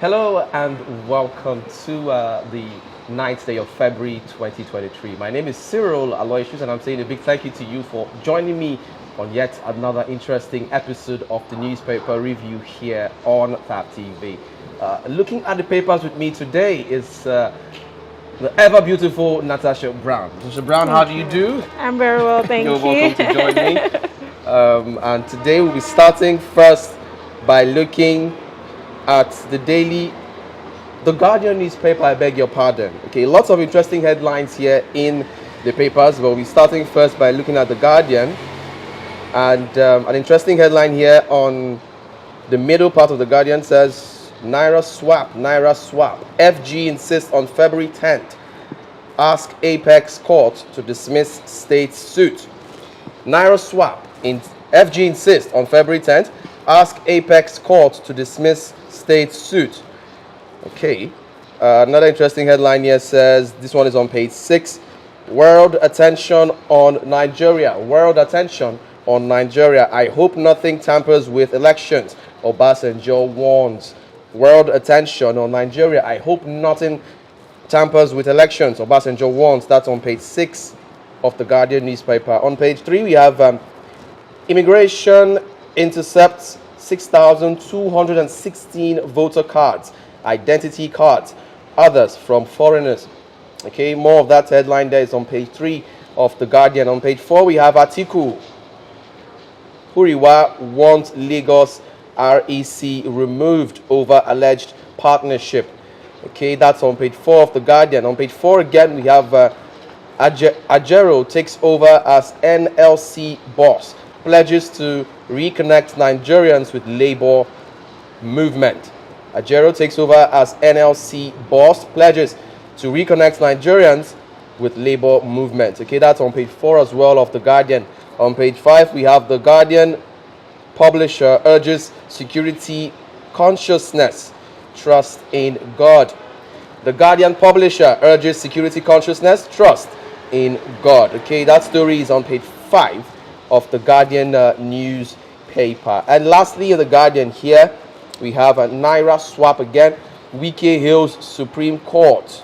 Hello and welcome to the 9th day of February 2023. My name is Cyril Aloysius and I'm saying a big thank you to you for joining me on yet another interesting episode of the newspaper review here on Thavtv. Looking at the papers with me today is the ever beautiful Natasha Brown. Natasha Brown, how do you do? I'm very well, thank you. You're welcome to join me. And today we'll be starting first by looking at the Guardian newspaper, I beg your pardon. Okay, lots of interesting headlines here in the papers, but we'll be starting first by looking at the Guardian. And an interesting headline here on the middle part of the Guardian says, Naira swap. FG insists on February 10th. Ask Apex Court to dismiss state suit. Naira swap. FG insists on February 10th. Ask Apex Court to dismiss state suit. Okay. Another interesting headline here says, this one is on page 6. World attention on Nigeria. World attention on Nigeria. I hope nothing tampers with elections. Obasanjo warns. World attention on Nigeria. I hope nothing tampers with elections. Obasanjo warns. That's on page 6 of the Guardian newspaper. On page 3, we have immigration intercepts 6,216 voter cards, identity cards, others from foreigners. Okay, more of that headline there is on page 3 of the Guardian. On page 4, we have article, Huriwa wants Lagos REC removed over alleged partnership. Okay, that's on page 4 of the Guardian. On page 4 again, we have Ajero takes over as NLC boss, pledges to reconnect Nigerians with labor movement. Ajero takes over as NLC boss, pledges to reconnect Nigerians with labor movement. Okay, that's on page 4 as well of the Guardian. On page 5, we have the Guardian publisher urges security consciousness, trust in God. The Guardian publisher urges security consciousness, trust in God. Okay, that story is on page 5 of the Guardian newspaper. And lastly, in the Guardian here, we have a Naira swap again. Wike hails Supreme Court.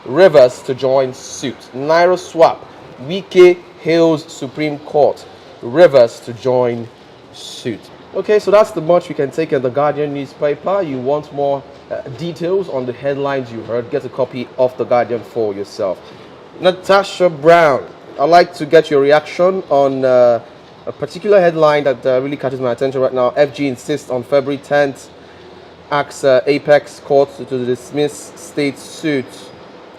Rivers to join suit. Naira swap. Wike hails Supreme Court. Rivers to join suit. Okay, so that's the much we can take in the Guardian newspaper. You want more details on the headlines you heard, get a copy of the Guardian for yourself. Natasha Brown, I'd like to get your reaction on a particular headline that really catches my attention right now. FG insists on February 10th, asks Apex Court to dismiss state suit.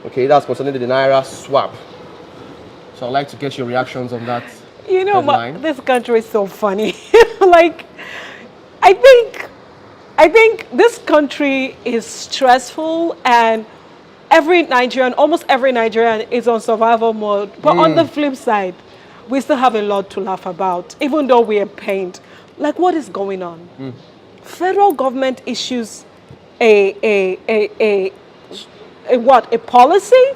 Okay, that's concerning the Naira swap. So I'd like to get your reactions on that. You know, this country is so funny. Like, I think this country is stressful, and almost every Nigerian is on survival mode. But on the flip side, we still have a lot to laugh about, even though we are pained. Like, what is going on? Federal government issues a policy?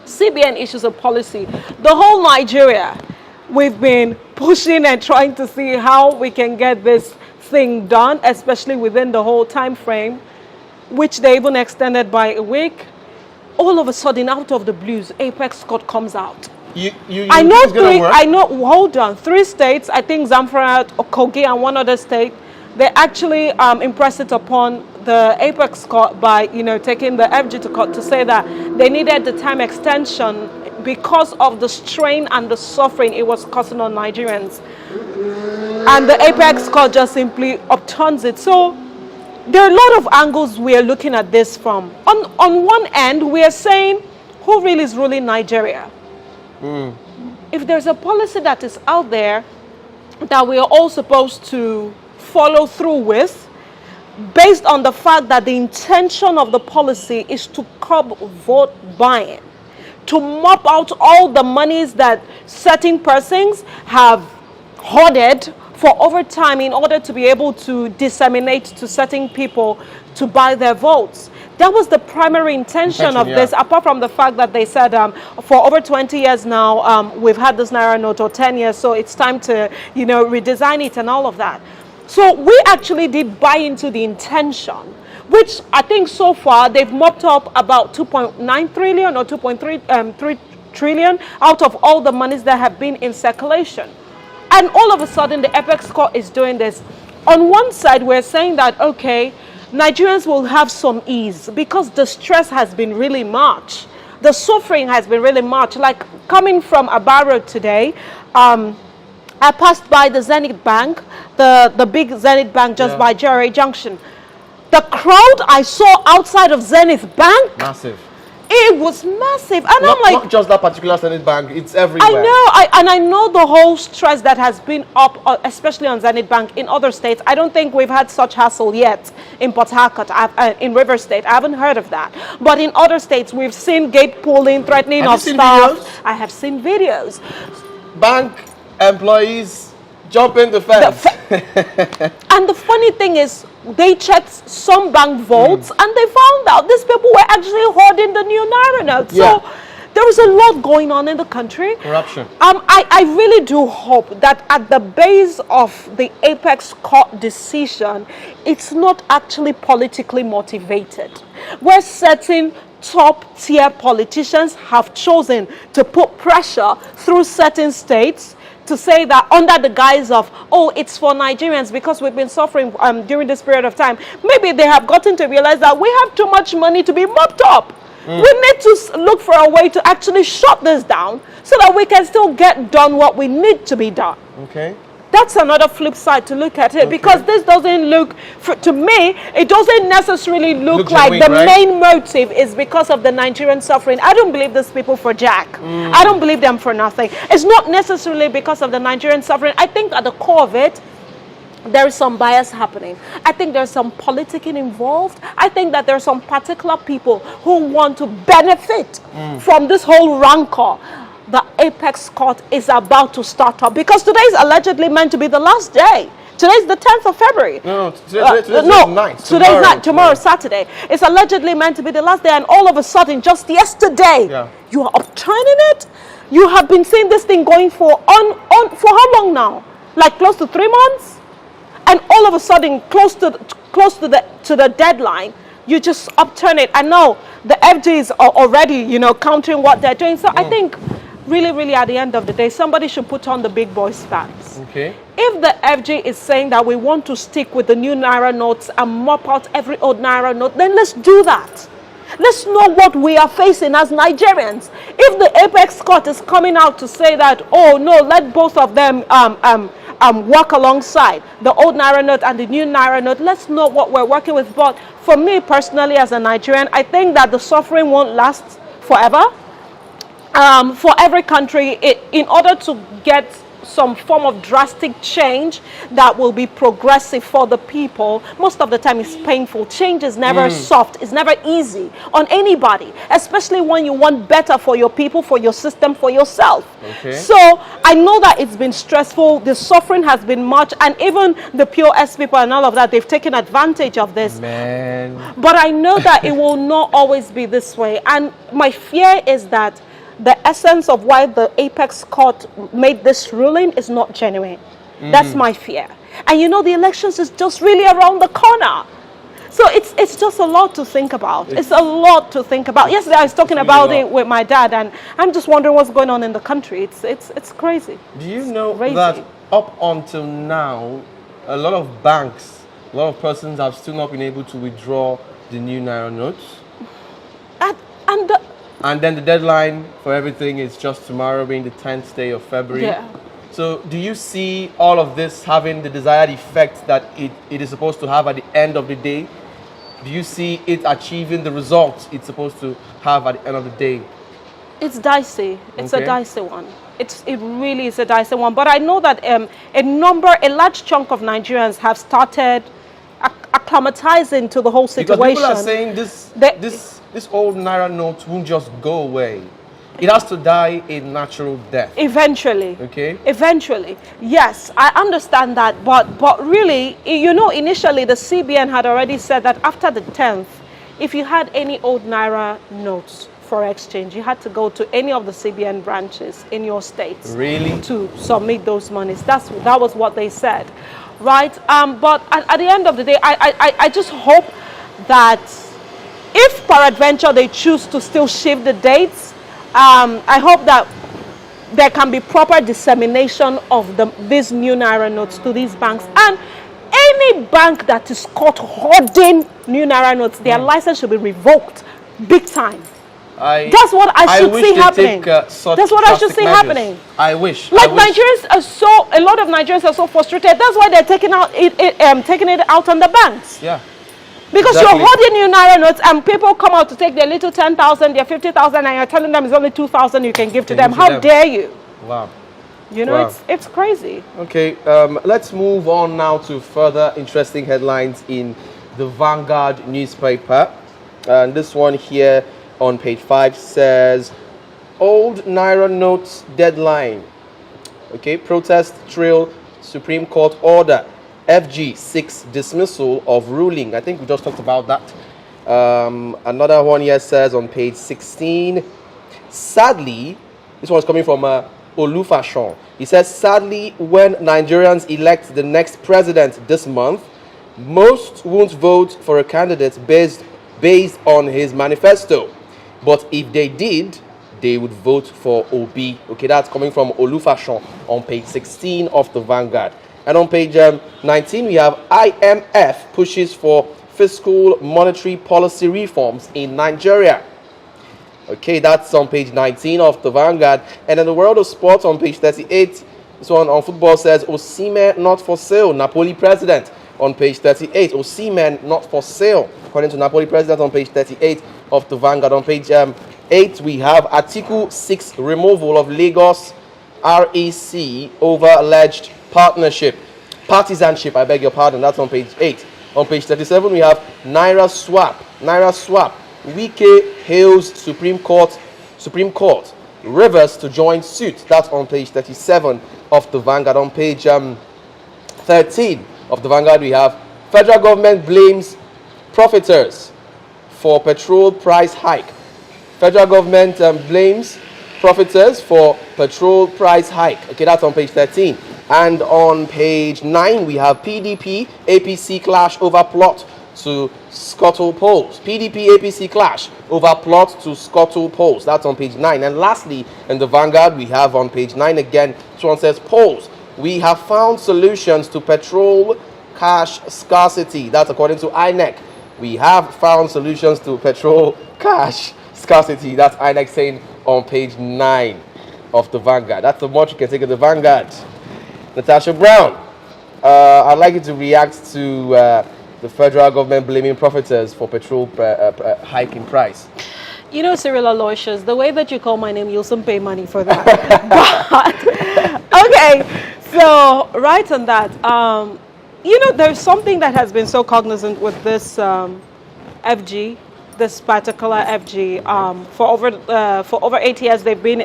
CBN issues a policy. The whole Nigeria, we've been pushing and trying to see how we can get this thing done, especially within the whole time frame, which they even extended by a week. All of a sudden, out of the blues, Apex Court comes out. I know, hold on, 3 states, I think Zamfara, Kogi, and 1 other state, they actually impressed it upon the Apex Court by, taking the FG to court to say that they needed the time extension because of the strain and the suffering it was causing on Nigerians. And the Apex Court just simply upturns it. So there are a lot of angles we are looking at this from. On one end, we are saying, who really is ruling Nigeria? If there's a policy that is out there that we are all supposed to follow through with, based on the fact that the intention of the policy is to curb vote buying, to mop out all the monies that certain persons have hoarded for over time in order to be able to disseminate to certain people to buy their votes. That was the primary intention of this, apart from the fact that they said for over 20 years now, we've had this Naira note, or 10 years, so it's time to, redesign it and all of that. So we actually did buy into the intention. which I think so far they've mopped up about 2.9 trillion or 2.3 trillion out of all the monies that have been in circulation. And all of a sudden, the Apex Court is doing this. On one side, we're saying that, okay, Nigerians will have some ease because the stress has been really much. The suffering has been really much. Like coming from Aba Road today, I passed by the Zenith Bank, the big Zenith Bank just by Jerry Junction. The crowd I saw outside of Zenith Bank, massive. It was massive, and I'm like, not just that particular Zenith Bank; it's everywhere. I know, and I know the whole stress that has been up, especially on Zenith Bank in other states. I don't think we've had such hassle yet in Port Harcourt, in River State. I haven't heard of that, but in other states, we've seen gate pulling, threatening of staff. I have seen videos. Bank employees jumping the fence. And the funny thing is, they checked some bank vaults and they found out these people were actually hoarding the new Naira notes. So there is a lot going on in the country. Corruption. I really do hope that at the base of the Apex Court decision, it's not actually politically motivated. Where certain top tier politicians have chosen to put pressure through certain states to say that under the guise of, oh, it's for Nigerians because we've been suffering during this period of time. Maybe they have gotten to realize that we have too much money to be mopped up. We need to look for a way to actually shut this down so that we can still get done what we need to be done. Okay. That's another flip side to look at it, because this doesn't look, to me, it doesn't necessarily look like genuine, the main motive is because of the Nigerian suffering. I don't believe these people for jack. I don't believe them for nothing. It's not necessarily because of the Nigerian suffering. I think at the core of it, there is some bias happening. I think there's some politicking involved. I think that there are some particular people who want to benefit from this whole rancor the Apex Court is about to start up, because today is allegedly meant to be the last day. Today is the 10th of February. Today's night. Today's night. Tomorrow, Saturday. It's allegedly meant to be the last day, and all of a sudden, just yesterday, you are upturning it. You have been seeing this thing going for how long now? Like close to 3 months, and all of a sudden, close to the deadline, you just upturn it. I know the FGs are already, countering what they're doing. So I think, really, at the end of the day, somebody should put on the big boys' pants. Okay. If the FG is saying that we want to stick with the new Naira notes and mop out every old Naira note, then let's do that. Let's know what we are facing as Nigerians. If the Apex Court is coming out to say that, oh no, let both of them work alongside, the old Naira note and the new Naira note, let's know what we're working with. But for me personally, as a Nigerian, I think that the suffering won't last forever. For every country, in order to get some form of drastic change that will be progressive for the people, most of the time it's painful. Change is never soft, it's never easy on anybody, especially when you want better for your people, for your system, for yourself. Okay. So I know that it's been stressful, the suffering has been much, and even the POS people and all of that, they've taken advantage of this. Man. But I know that it will not always be this way, and my fear is that the essence of why the Apex Court made this ruling is not genuine. That's my fear. And the elections is just really around the corner. So it's just a lot to think about. It's a lot to think about. Yesterday I was talking about it with my dad, and I'm just wondering what's going on in the country. It's crazy. Do you know that up until now, a lot of banks, a lot of persons have still not been able to withdraw the new Naira notes? And then the deadline for everything is just tomorrow, being the 10th day of February. Yeah. So do you see all of this having the desired effect that it is supposed to have at the end of the day? Do you see it achieving the results it's supposed to have at the end of the day? It's dicey. It's a dicey one. It really is a dicey one. But I know that a large chunk of Nigerians have started acclimatizing to the whole situation. Because people are saying this old Naira note won't just go away. It has to die a natural death. Eventually. Okay. Eventually. Yes, I understand that. But really, initially the CBN had already said that after the 10th, if you had any old Naira notes for exchange, you had to go to any of the CBN branches in your states. Really? To submit those monies. That was what they said. Right? But at the end of the day, I just hope that if peradventure they choose to still shift the dates, I hope that there can be proper dissemination of these new Naira notes to these banks. And any bank that is caught hoarding new Naira notes, their license should be revoked big time. That's what I should see happening. That's what I should see happening. I wish. Like, Nigerians are a lot of Nigerians are so frustrated. That's why they're taking it out on the banks. Yeah. Because you're holding your Naira notes and people come out to take their little 10,000, their 50,000, and you're telling them it's only 2,000 you can give to them. How dare you? Wow. You know, it's crazy. Okay, let's move on now to further interesting headlines in the Vanguard newspaper. And this one here on page 5 says, old Naira notes deadline. Okay, protest trail Supreme Court order. FG 6 dismissal of ruling. I think we just talked about that. Another one here says on page 16, sadly, this one's coming from Olufashon. He says, sadly, when Nigerians elect the next president this month, most won't vote for a candidate based on his manifesto. But if they did, they would vote for Obi. Okay, that's coming from Olufashon on page 16 of the Vanguard. And on page 19, we have IMF pushes for fiscal monetary policy reforms in Nigeria. Okay, that's on page 19 of the Vanguard. And in the world of sports on page 38, this one on football says, Osimhen not for sale, Napoli president. On page 38, Osimhen not for sale, according to Napoli president on page 38 of the Vanguard. On page 8, we have Article 6 removal of Lagos REC over alleged partisanship, I beg your pardon. That's on page 8. On page 37, we have Naira swap. Wike hails Supreme Court. Rivers to join suit. That's on page 37 of the Vanguard. On page 13 of the Vanguard, we have federal government blames profiteers for petrol price hike. Federal government blames profiteers for petrol price hike. Okay, that's on page 13. And on page 9, we have PDP, APC clash over plot to scuttle polls. PDP, APC clash over plot to scuttle polls. That's on page 9. And lastly, in the Vanguard, we have on page 9 again, this one says polls. We have found solutions to petrol cash scarcity. That's according to INEC. We have found solutions to petrol cash scarcity. That's INEC saying on page 9 of the Vanguard. That's the much you can take of the Vanguard. Natasha Brown, I'd like you to react to the federal government blaming profiteers for petrol hike in price. You know, Cyril Aloysius, the way that you call my name, you'll soon pay money for that. But, okay, so right on that, you know, there's something that has been so cognizant with this FG, this particular FG, for over 8 years they've been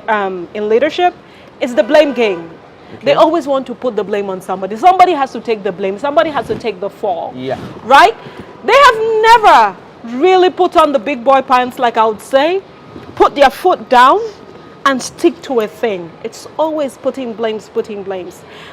in leadership. It's the blame game. Okay. They always want to put the blame on somebody. Somebody has to take the blame. Somebody has to take the fall. Yeah. Right? They have never really put on the big boy pants, like I would say, put their foot down and stick to a thing. It's always putting blames.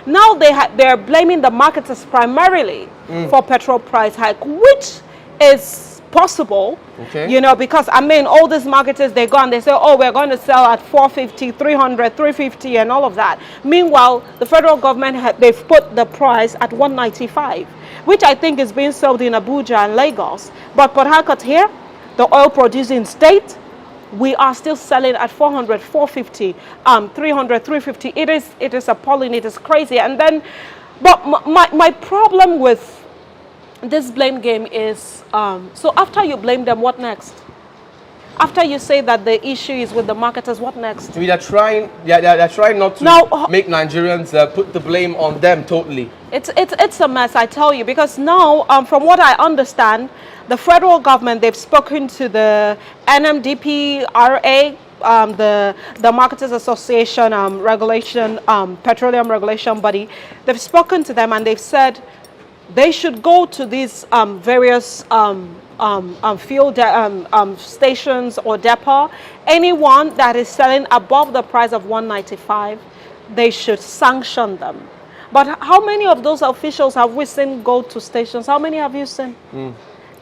Now they're blaming the marketers primarily for petrol price hike, which is possible, you know, because I mean, all these marketers, they go and they say, oh, we're going to sell at 450, 300, 350 and all of that. Meanwhile, the federal government, they've put the price at 195, which I think is being sold in Abuja and Lagos. But Port Harcourt here, the oil producing state, we are still selling at 400, 450, 300, 350. It is appalling. It is crazy. And then, but my problem with this blame game is, so after you blame them, what next? After you say that the issue is with the marketers, what next? I mean, they're trying not to make Nigerians put the blame on them totally. It's a mess, I tell you, because now, from what I understand, the federal government, they've spoken to the NMDPRA, the Marketers Association regulation, petroleum regulation body. They've spoken to them and they've said they should go to these various fuel stations or depot. Anyone that is selling above the price of 195, they should sanction them. But how many of those officials have we seen go to stations? How many have you seen?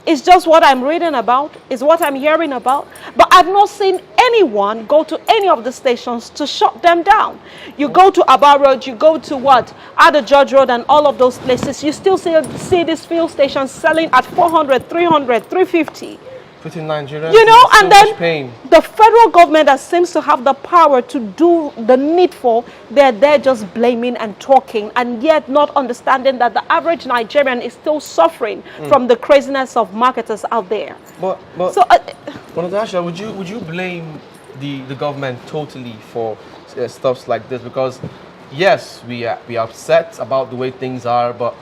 It's just what I'm reading about, it's what I'm hearing about. But I've not seen anyone go to any of the stations to shut them down. You go to Aba Road, you go to what? Ada George Road and all of those places, you still see these fuel stations selling at 400, 300, 350. Putting Nigerians You know, in and so then much pain. the federal government that seems to have the power to do the needful, they're just blaming and talking, and yet not understanding that the average Nigerian is still suffering from the craziness of marketers out there. But So, Natasha, would you blame the government totally for stuffs like this? Because yes, we are upset about the way things are, but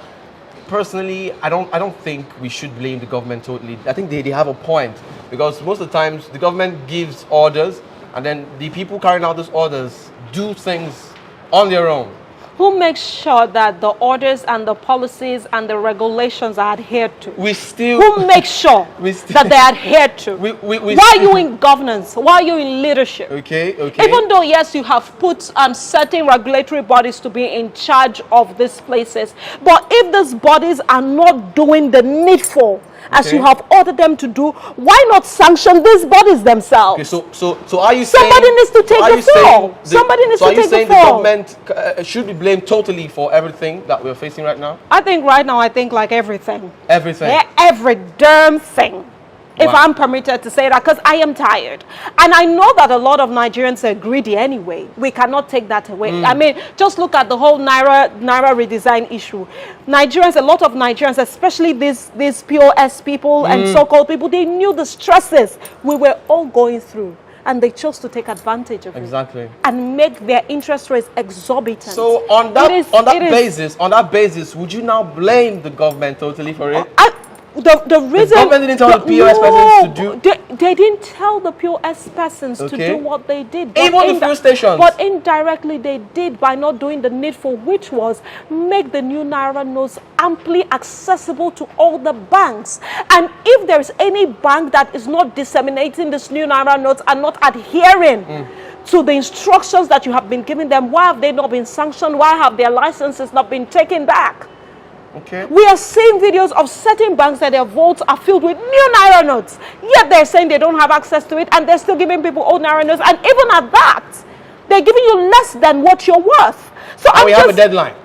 personally, I don't think we should blame the government totally. I think they have a point, because most of the times the government gives orders and then the people carrying out those orders do things on their own. who makes sure that the orders and the policies and the regulations are adhered to? Who makes sure that they are adhered to? Why are you in governance? Why are you in leadership? Okay. Even though, yes, you have put certain regulatory bodies to be in charge of these places, but if these bodies are not doing the needful, as you have ordered them to do, why not sanction these bodies themselves? Okay, so are you somebody saying, needs to take the fall? Somebody needs to take the fall. So are you saying the government should be blamed totally for everything that we're facing right now? I think right now, like everything. Everything? Yeah, every damn thing. If Wow. I'm permitted to say that, because I am tired. And I know that a lot of Nigerians are greedy anyway. We cannot take that away. I mean, just look at the whole Naira redesign issue. Nigerians, a lot of Nigerians, especially these POS people and so-called people, they knew the stresses we were all going through. And they chose to take advantage of it and make their interest rates exorbitant. So on that basis, would you now blame the government totally for it? The reason the government didn't tell the POS persons to do. They didn't tell the POS persons to do what they did. Even the fuel stations. But indirectly they did by not doing the needful, which was make the new Naira notes amply accessible to all the banks. And if there is any bank that is not disseminating this new Naira notes and not adhering to the instructions that you have been giving them, why have they not been sanctioned? Why have their licenses not been taken back? Okay. We are seeing videos of certain banks that their vaults are filled with new Naira notes. Yet they're saying they don't have access to it, and they're still giving people old Naira notes. And even at that, they're giving you less than what you're worth. So we have a deadline.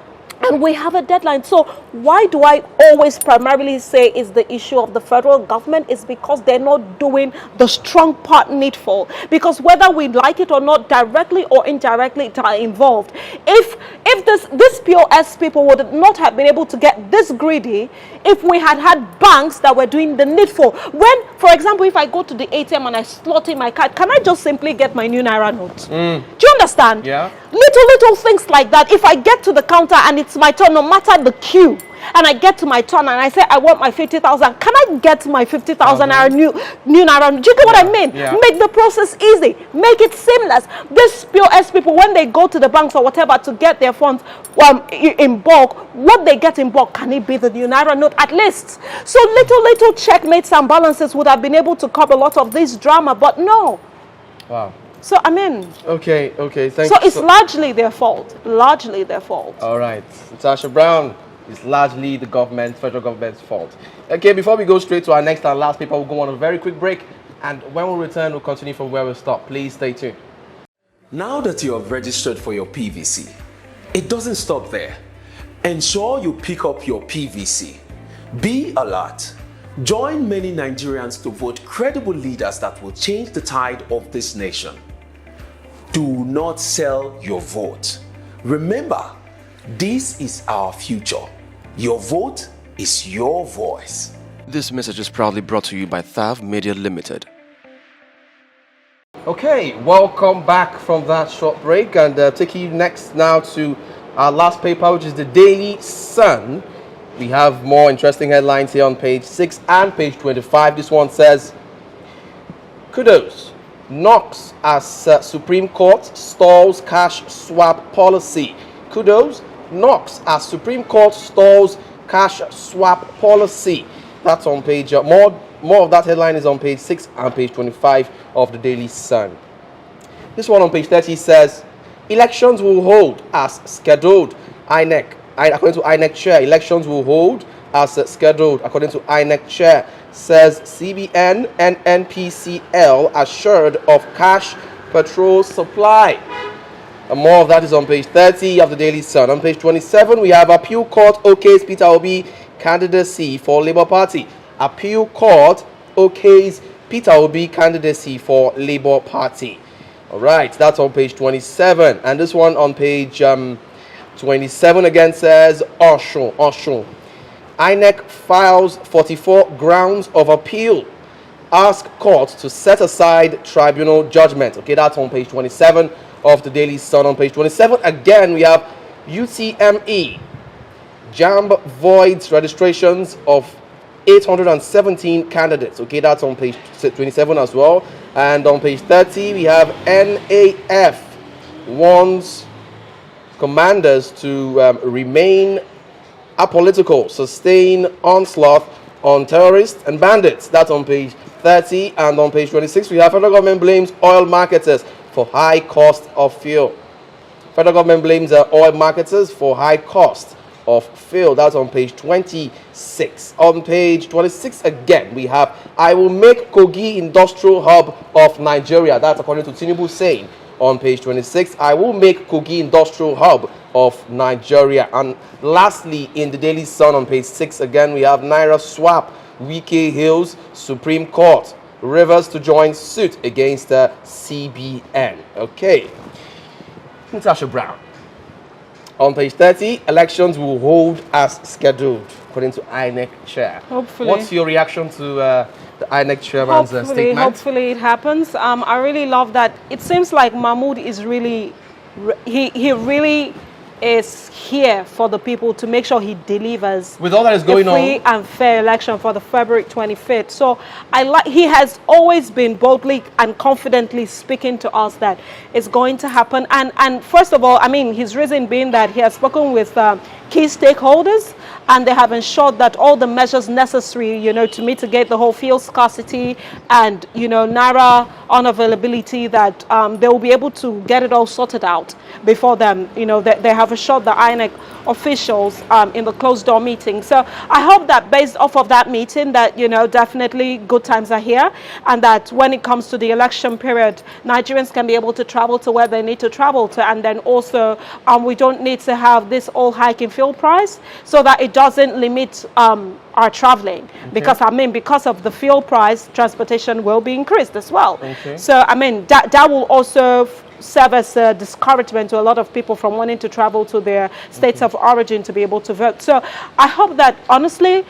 And we have a deadline. So why do I always primarily say is the issue of the federal government? Is because they're not doing the strong part needful. Because whether we like it or not, directly or indirectly, it are involved. If this POS people would not have been able to get this greedy if we had banks that were doing the needful. When, for example, if I go to the ATM and I slot in my card, can I just simply get my new Naira note? Do you understand? Yeah. Little things like that. If I get to the counter and it's my turn, no matter the queue, and I get to my turn and I say I want my 50,000, can I get my 50,000 Naira new Naira? Do you get what I mean? Yeah. Make the process easy, make it seamless. These POS people, when they go to the banks or whatever to get their funds in bulk, what they get in bulk, can it be the new Naira note at least? So little checkmates and balances would have been able to cover a lot of this drama, but no. Wow. So I mean, okay, thank you. So it's largely their fault. All right, Natasha Brown, it's largely the federal government's fault. Okay, before we go straight to our next and last paper, we'll go on a very quick break, and when we return, we'll continue from where we stopped. Please stay tuned. Now that you have registered for your PVC, it doesn't stop there. Ensure you pick up your PVC. Be alert. Join many Nigerians to vote credible leaders that will change the tide of this nation. Do not sell your vote. Remember, this is our future. Your vote is your voice. This message is proudly brought to you by Thavtv Media Limited. Okay, welcome back from that short break, and taking you next now to our last paper, which is the Daily Sun. We have more interesting headlines here on page 6 and page 25. This one says, kudos, knocks as Supreme Court stalls cash swap policy. Kudos, knocks as Supreme Court stalls cash swap policy. That's on page, more of that headline is on page 6 and page 25 of the Daily Sun. This one on page 30 says, elections will hold as scheduled. INEC. According to INEC chair, elections will hold as scheduled, according to INEC chair. Says CBN and NPCL assured of cash petrol supply. And more of that is on page 30 of the Daily Sun. On page 27, we have Appeal Court okays Peterobi candidacy for Labour Party. Appeal Court okays Peterobi candidacy for Labour Party. All right, that's on page 27. And this one on page 27 again says Oshun. INEC files 44 grounds of appeal. Ask court to set aside tribunal judgment. Okay, that's on page 27 of the Daily Sun. On page 27 again we have UTME. JAMB voids registrations of 817 candidates. Okay, that's on page 27 as well. And on page 30 we have NAF warns commanders to remain apolitical, sustain onslaught on terrorists and bandits. That's on page 30. And on page 26 we have federal government blames oil marketers for high cost of fuel. Federal government blames oil marketers for high cost of fuel. That's on page 26. On page 26 again we have I will make Kogi industrial hub of Nigeria. That's according to Tinubu saying on page 26, I will make Kogi industrial hub of Nigeria. And lastly, in the Daily Sun on page 6 again we have Naira swap, Wike Hills Supreme Court, Rivers to join suit against the CBN. Okay, Natasha Brown. On page 30, elections will hold as scheduled, according to INEC chair. Hopefully. What's your reaction to the INEC chairman's statement? Hopefully it happens. I really love that. It seems like Mahmoud is really, he really is here for the people to make sure he delivers with all that is going a free and fair election for the February 25th. So he has always been boldly and confidently speaking to us that it's going to happen. And first of all, I mean, his reason being that he has spoken with key stakeholders, and they have ensured that all the measures necessary, to mitigate the whole fuel scarcity and, Naira unavailability, that they will be able to get it all sorted out before them. They have assured the INEC officials in the closed door meeting. So I hope that based off of that meeting that, definitely good times are here, and that when it comes to the election period, Nigerians can be able to travel to where they need to travel to, and then also we don't need to have this all hike in fuel price, so that it doesn't limit our traveling. Okay. Because of the fuel price, transportation will be increased as well. Okay. So that will also serve as a discouragement to a lot of people from wanting to travel to their states of origin to be able to vote. So I hope that honestly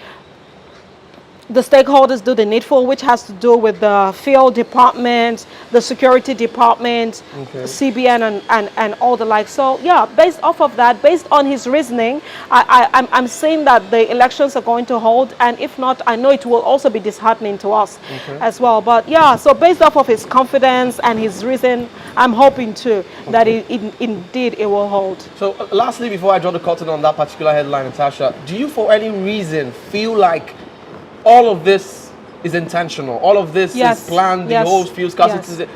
the stakeholders do the needful, which has to do with the field department, the security department, CBN and all the like. So yeah, based off of that, based on his reasoning, I'm saying that the elections are going to hold, and if not, I know it will also be disheartening to us as well. But yeah, so based off of his confidence and his reason, I'm hoping too that indeed it will hold. So lastly, before I draw the curtain on that particular headline, Natasha, do you for any reason feel like all of this is intentional? All of this is planned? The whole fuel scarcity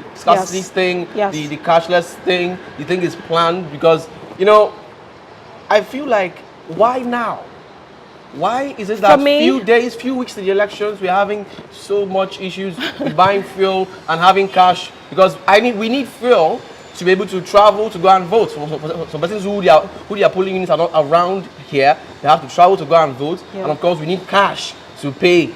thing, the cashless thing, you think is planned? Because, I feel like, why now? Why is it that few weeks to the elections, we're having so much issues with buying fuel and having cash? Because we need fuel to be able to travel to go and vote. So persons who their polling units are not around here, they have to travel to go and vote. And of course, we need cash to pay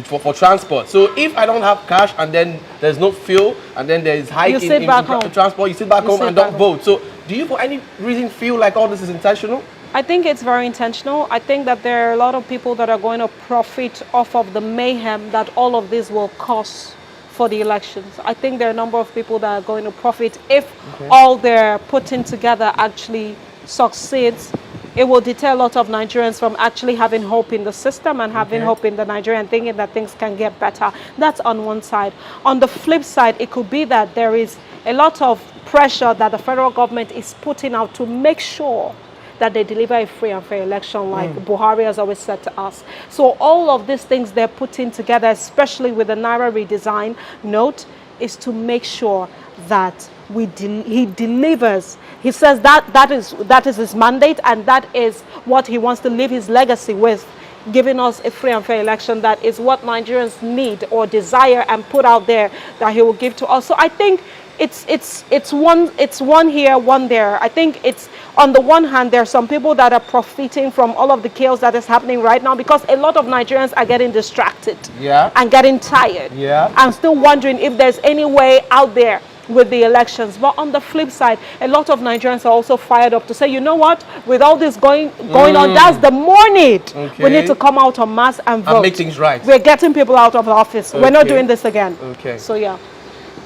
for transport. So if I don't have cash and then there's no fuel and then there's hike in transport, you sit back home and don't vote. So do you for any reason feel like all this is intentional? I think it's very intentional. I think that there are a lot of people that are going to profit off of the mayhem that all of this will cause for the elections. I think there are a number of people that are going to profit if all they're putting together actually succeeds. It will deter a lot of Nigerians from actually having hope in the system and having hope in the Nigerian, thinking that things can get better. That's on one side. On the flip side, it could be that there is a lot of pressure that the federal government is putting out to make sure that they deliver a free and fair election, like Buhari has always said to us. So all of these things they're putting together, especially with the Naira redesign note, is to make sure that he delivers. He says that is his mandate, and that is what he wants to leave his legacy with giving us a free and fair election that is what Nigerians need or desire and put out there that he will give to us. So I think it's one here, one there. I think it's, on the one hand, there are some people that are profiting from all of the chaos that is happening right now, because a lot of Nigerians are getting distracted and getting tired and still wondering if there's any way out there with the elections. But on the flip side, a lot of Nigerians are also fired up to say, you know what, with all this going on, that's the more need. We need to come out en masse and vote. And make things right. We're getting people out of the office. We're not doing this again. So yeah.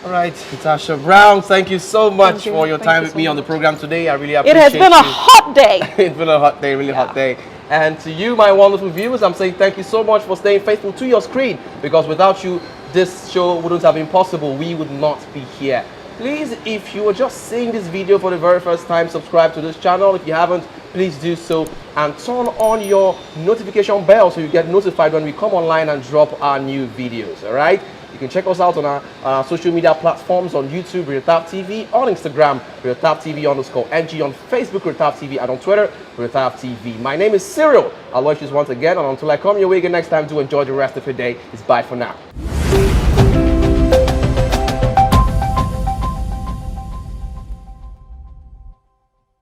All right, Natasha Brown, thank you so much for your time with me on the program today. I really appreciate it. It has been a hot day. It's been a hot day, really hot day. And to you, my wonderful viewers, I'm saying thank you so much for staying faithful to your screen, because without you, this show wouldn't have been possible. We would not be here. Please, if you are just seeing this video for the very first time, subscribe to this channel. If you haven't, please do so, and turn on your notification bell so you get notified when we come online and drop our new videos. All right? You can check us out on our social media platforms, on YouTube, Thavtv, on Instagram, Thavtv_NG, on Facebook, Thavtv, and on Twitter, Thavtv. My name is Cyril. I'll watch you once again, and until I come your way again next time, do enjoy the rest of your day. It's bye for now.